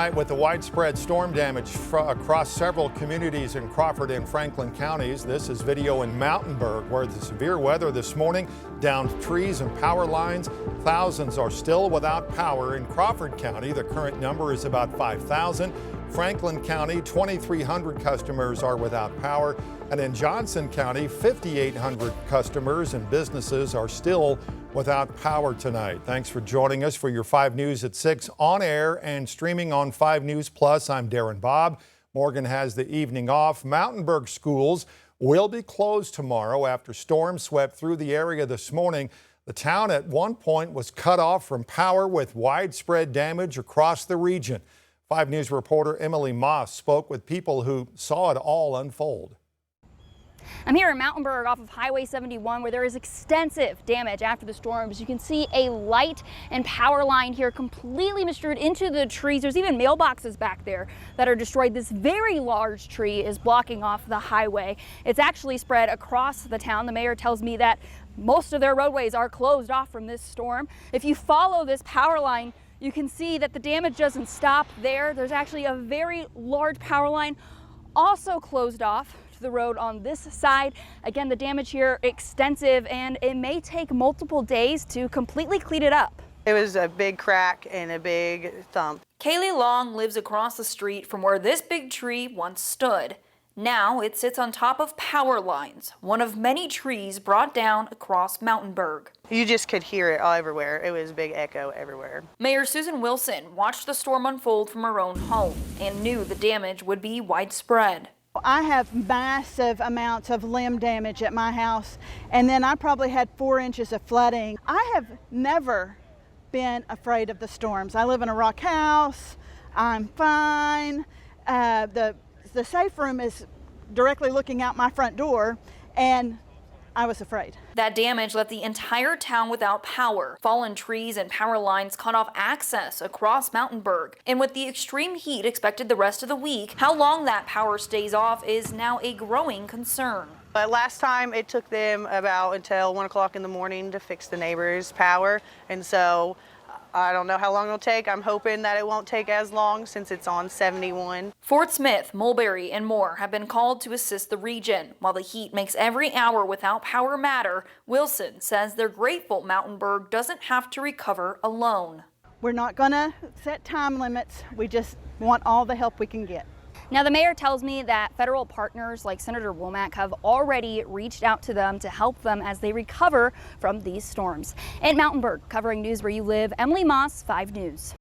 With the widespread storm damage across several communities in Crawford and Franklin counties, this is video in Mountainburg where the severe weather this morning downed trees and power lines. Thousands are still without power in Crawford County. The current number is about 5,000. Franklin County, 2,300 customers are without power. And in Johnson County, 5,800 customers and businesses are still without power tonight. Thanks for joining us for your 5 News at 6 on air and streaming on 5 News Plus. I'm Darren Bobb. Morgan has the evening off. Mountainburg schools will be closed tomorrow after storms swept through the area this morning. The town at one point was cut off from power with widespread damage across the region. 5 News reporter Emily Moss spoke with people who saw it all unfold. I'm here in Mountainburg off of Highway 71 where there is extensive damage after the storms. You can see a light and power line here completely destroyed into the trees. There's even mailboxes back there that are destroyed. This very large tree is blocking off the highway. It's actually spread across the town. The mayor tells me that most of their roadways are closed off from this storm. If you follow this power line, you can see that the damage doesn't stop there. There's actually a very large power line also closed off to the road on this side. Again, the damage here extensive and it may take multiple days to completely clean it up. It was a big crack and a big thump. Kaylee Long lives across the street from where this big tree once stood. Now it sits on top of power lines, one of many trees brought down across Mountainburg. You just could hear it all everywhere. It was a big echo everywhere. Mayor Susan Wilson watched the storm unfold from her own home and knew the damage would be widespread. I have massive amounts of limb damage at my house, and then I probably had 4 inches of flooding. I have never been afraid of the storms. I live in a rock house. I'm fine. The safe room is directly looking out my front door, and I was afraid. That damage left the entire town without power. Fallen trees and power lines cut off access across Mountainburg. And with the extreme heat expected the rest of the week, how long that power stays off is now a growing concern. But last time it took them about until 1 o'clock in the morning to fix the neighbor's power, and so I don't know how long it'll take. I'm hoping that it won't take as long since it's on 71. Fort Smith, Mulberry, and more have been called to assist the region. While the heat makes every hour without power matter, Wilson says they're grateful Mountainburg doesn't have to recover alone. We're not going to set time limits. We just want all the help we can get. Now, the mayor tells me that federal partners like Senator Womack have already reached out to them to help them as they recover from these storms. In Mountainburg, covering news where you live, Emily Moss, 5 News.